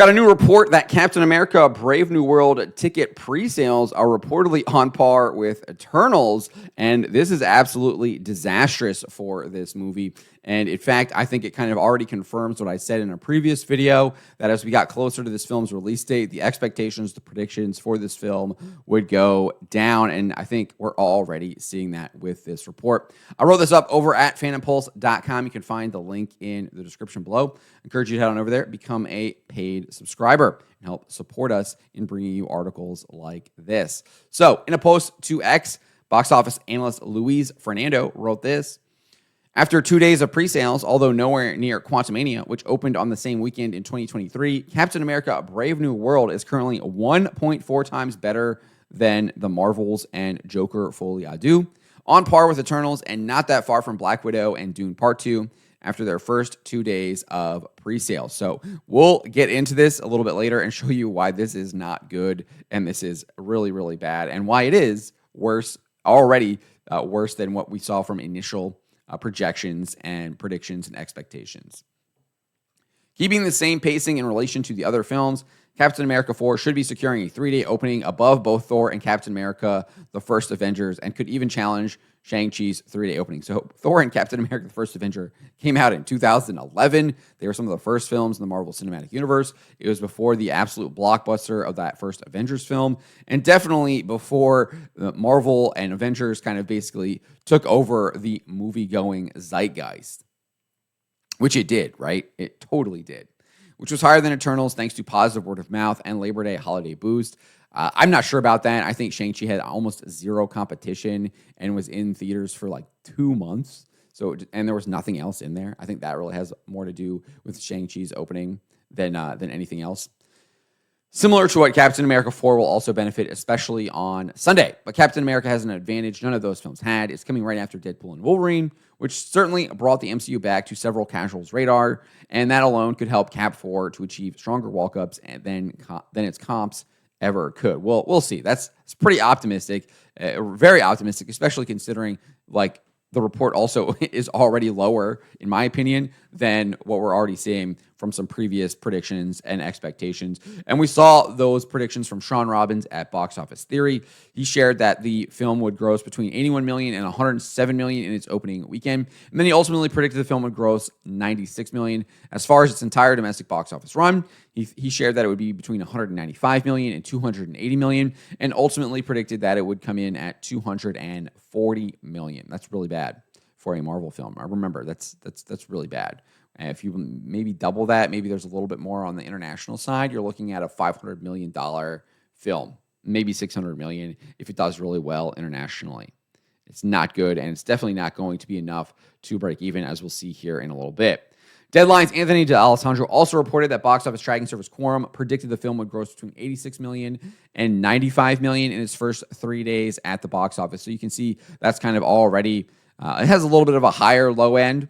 Got a new report that Captain America Brave New World ticket pre-sales are reportedly on par with Eternals, and this is absolutely disastrous for this movie. And in fact, I think it kind of already confirms what I said in a previous video, that as we got closer to this film's release date, the expectations, the predictions for this film would go down, and I think we're already seeing that with this report. I wrote this up over at phantompulse.com. You can find the link in the description below. I encourage you to head on over there, become a paid subscriber, and help support us in bringing you articles like this. So, in a post to X, box office analyst Luis Fernando wrote this. After 2 days of pre-sales, although nowhere near Quantumania, which opened on the same weekend in 2023, Captain America Brave New World is currently 1.4 times better than The Marvels and Joker Folie à Deux, on par with Eternals, and not that far from Black Widow and Dune Part 2 after their first 2 days of pre-sales. So we'll get into this a little bit later and show you why this is not good and this is really, really bad, and why it is worse, already worse than what we saw from initial projections and predictions and expectations. Keeping the same pacing in relation to the other films, Captain America 4 should be securing a 3-day opening above both Thor and Captain America, the First Avengers, and could even challenge Shang-Chi's 3-day opening. So Thor and Captain America, the First Avenger came out in 2011. They were some of the first films in the Marvel Cinematic Universe. It was before the absolute blockbuster of that first Avengers film, and definitely before Marvel and Avengers kind of basically took over the movie-going zeitgeist, which it did, right? It totally did, which was higher than Eternals thanks to positive word of mouth and Labor Day holiday boost. I'm not sure about that. I think Shang-Chi had almost zero competition and was in theaters for like 2 months. And there was nothing else in there. I think that really has more to do with Shang-Chi's opening than anything else. Similar to what Captain America 4 will also benefit, especially on Sunday. But Captain America has an advantage none of those films had. It's coming right after Deadpool and Wolverine, which certainly brought the MCU back to several casuals' radar, and that alone could help Cap 4 to achieve stronger walk-ups than its comps ever could. Well, we'll see. That's pretty optimistic, very optimistic, especially considering like the report also is already lower, in my opinion, than what we're already seeing from some previous predictions and expectations. And we saw those predictions from Sean Robbins at Box Office Theory. He shared that the film would gross between 81 million and 107 million in its opening weekend. And then he ultimately predicted the film would gross 96 million. As far as its entire domestic box office run, he shared that it would be between 195 million and 280 million, and ultimately predicted that it would come in at 240 million. That's really bad for a Marvel film. I remember that's really bad. And if you maybe double that, maybe there's a little bit more on the international side, you're looking at a $500 million film, maybe 600 million if it does really well internationally. It's not good, and it's definitely not going to be enough to break even, as we'll see here in a little bit. Deadline's Anthony D'Alessandro also reported that box office tracking service Quorum predicted the film would gross between 86 million and 95 million in its first 3 days at the box office. So you can see that's kind of already, it has a little bit of a higher low end,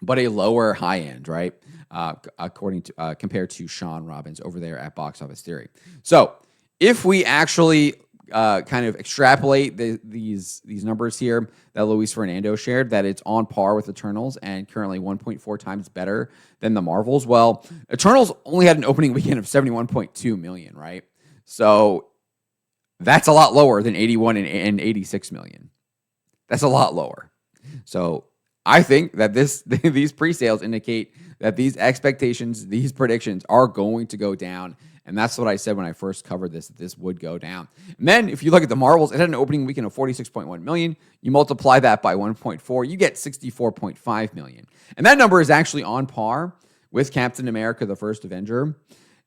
but a lower high end, right? According to compared to Sean Robbins over there at Box Office Theory. So if we actually kind of extrapolate these numbers here that Luis Fernando shared, that it's on par with Eternals and currently 1.4 times better than the Marvels. Well, Eternals only had an opening weekend of 71.2 million, right? So that's a lot lower than 81 and 86 million. That's a lot lower. So I think that these pre-sales indicate that these expectations, these predictions are going to go down. And that's what I said when I first covered this, that this would go down. And then if you look at the Marvels, it had an opening weekend of 46.1 million. You multiply that by 1.4, you get 64.5 million. And that number is actually on par with Captain America, the First Avenger,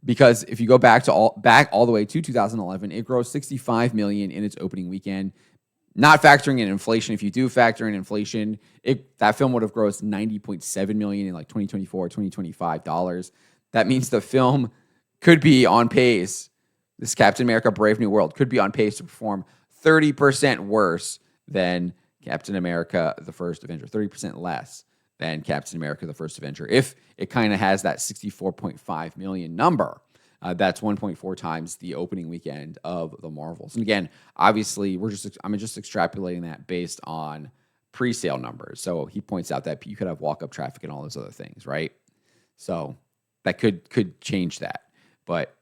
because if you go back all the way to 2011, it grossed 65 million in its opening weekend. Not factoring in inflation. If you do factor in inflation, that film would have grossed 90.7 million in like 2024, 2025 dollars. That means the film could be on pace. This Captain America Brave New World could be on pace to perform 30% worse than Captain America the First Avenger, 30% less than Captain America the First Avenger. If it kind of has that 64.5 million number, that's 1.4 times the opening weekend of the Marvels. And again, obviously, I'm just extrapolating that based on pre-sale numbers. So he points out that you could have walk-up traffic and all those other things, right? So that could change that. But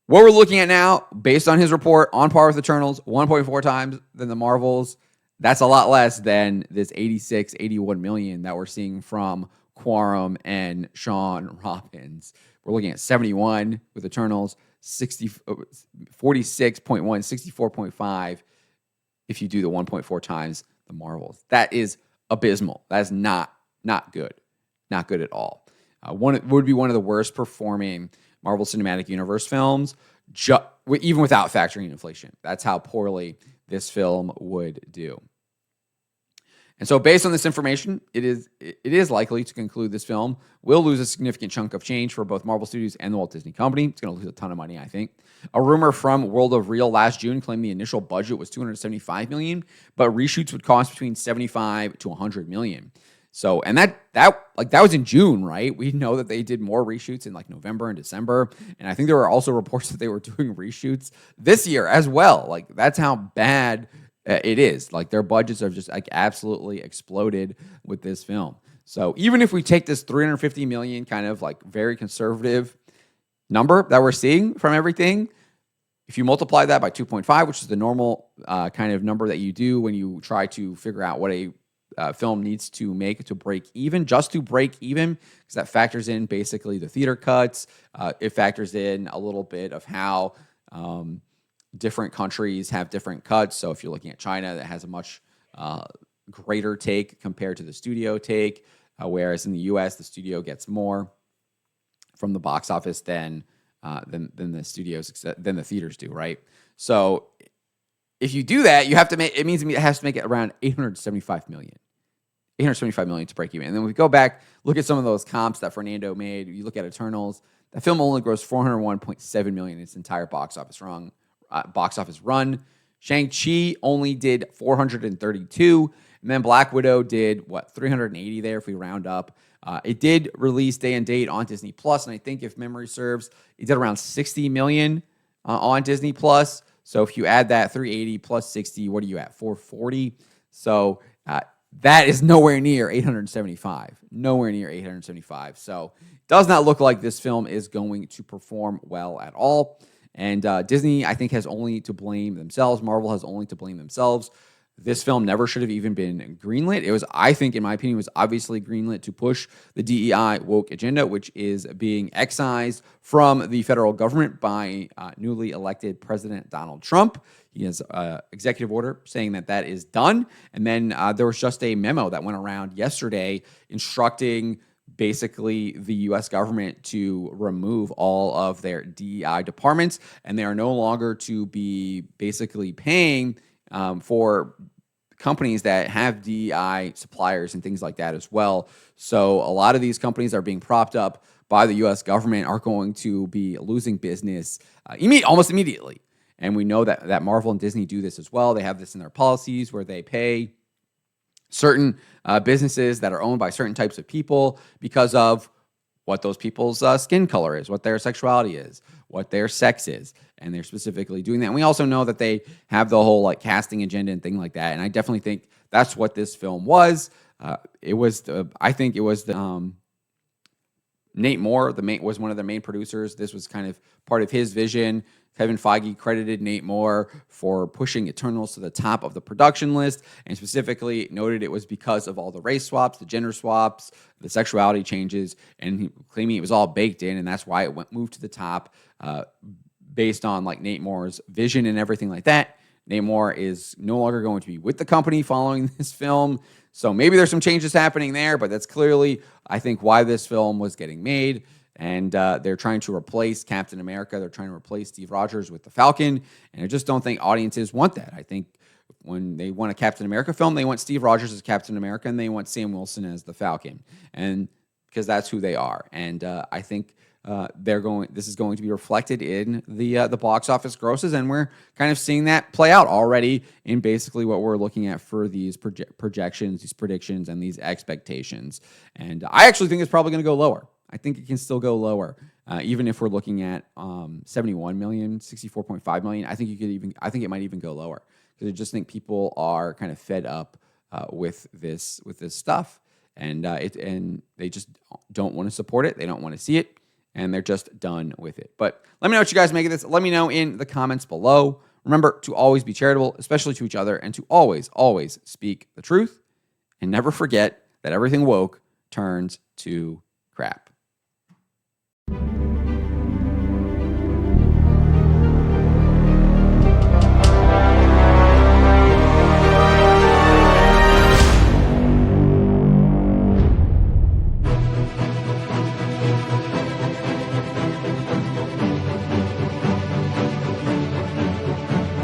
what we're looking at now, based on his report, on par with Eternals, 1.4 times than the Marvels. That's a lot less than this 86, 81 million that we're seeing from Quarum and Sean Robbins. We're looking at 71 with Eternals, 46.1, 64.5 if you do the 1.4 times the Marvels. That is abysmal. That is not good. Not good at all. Would be one of the worst performing Marvel Cinematic Universe films, even without factoring in inflation. That's how poorly this film would do. And so based on this information, it is likely to conclude this film will lose a significant chunk of change for both Marvel Studios and the Walt Disney Company. It's going to lose a ton of money, I think. A rumor from World of Real last June claimed the initial budget was $275 million, but reshoots would cost between $75 to $100 million. So, and that was in June, right? We know that they did more reshoots in like November and December. And I think there were also reports that they were doing reshoots this year as well. Like, that's how bad it is. Like, their budgets have just like absolutely exploded with this film. So even if we take this $350 million kind of like very conservative number that we're seeing from everything, if you multiply that by 2.5, which is the normal kind of number that you do when you try to figure out what a film needs to make to break even, just to break even, because that factors in basically the theater cuts. It factors in a little bit of how different countries have different cuts. So if you're looking at China, that has a much greater take compared to the studio take, whereas in the U.S., the studio gets more from the box office than the theaters do, right? So if you do that, you have to make, it means it has to make it around $875 million to break even. And then we go back, look at some of those comps that Fernando made. You look at Eternals, that film only grossed $401.7 million in its entire box office run. Shang-Chi only did 432, and then Black Widow did 380 there if we round up. It did release day and date on Disney Plus, and I think if memory serves, it did around 60 million on Disney Plus. So if you add that 380 plus 60, what are you at? 440. So that is nowhere near 875. Nowhere near 875. So it does not look like this film is going to perform well at all. And Disney, I think, has only to blame themselves. Marvel has only to blame themselves. This film never should have even been greenlit. It was, I think, in my opinion, was obviously greenlit to push the DEI woke agenda, which is being excised from the federal government by newly elected President Donald Trump. He has an executive order saying that is done. And then there was just a memo that went around yesterday instructing basically the U.S. government to remove all of their DEI departments, and they are no longer to be basically paying for companies that have DEI suppliers and things like that as well. So a lot of these companies that are being propped up by the U.S. government are going to be losing business almost immediately. And we know that Marvel and Disney do this as well. They have this in their policies where they pay certain businesses that are owned by certain types of people because of what those people's skin color is, what their sexuality is, what their sex is, and they're specifically doing that. And we also know that they have the whole like casting agenda and thing like that. And I definitely think that's what this film was. I think it was Nate Moore, was one of the main producers. This was kind of part of his vision. Kevin Feige credited Nate Moore for pushing Eternals to the top of the production list, and specifically noted it was because of all the race swaps, the gender swaps, the sexuality changes, and claiming it was all baked in, and that's why it moved to the top based on like Nate Moore's vision and everything like that. Nate Moore is no longer going to be with the company following this film, so maybe there's some changes happening there, but that's clearly, I think, why this film was getting made. And they're trying to replace Captain America. They're trying to replace Steve Rogers with the Falcon. And I just don't think audiences want that. I think when they want a Captain America film, they want Steve Rogers as Captain America, and they want Sam Wilson as the Falcon. And because that's who they are. And I think this is going to be reflected in the box office grosses, and we're kind of seeing that play out already in basically what we're looking at for these projections, these predictions, and these expectations. And I actually think it's probably going to go lower. I think it can still go lower, even if we're looking at 71 million, 64.5 million. I think it might even go lower because I just think people are kind of fed up with this stuff, and they just don't want to support it. They don't want to see it, and they're just done with it. But let me know what you guys make of this. Let me know in the comments below. Remember to always be charitable, especially to each other, and to always, always speak the truth. And never forget that everything woke turns to crap.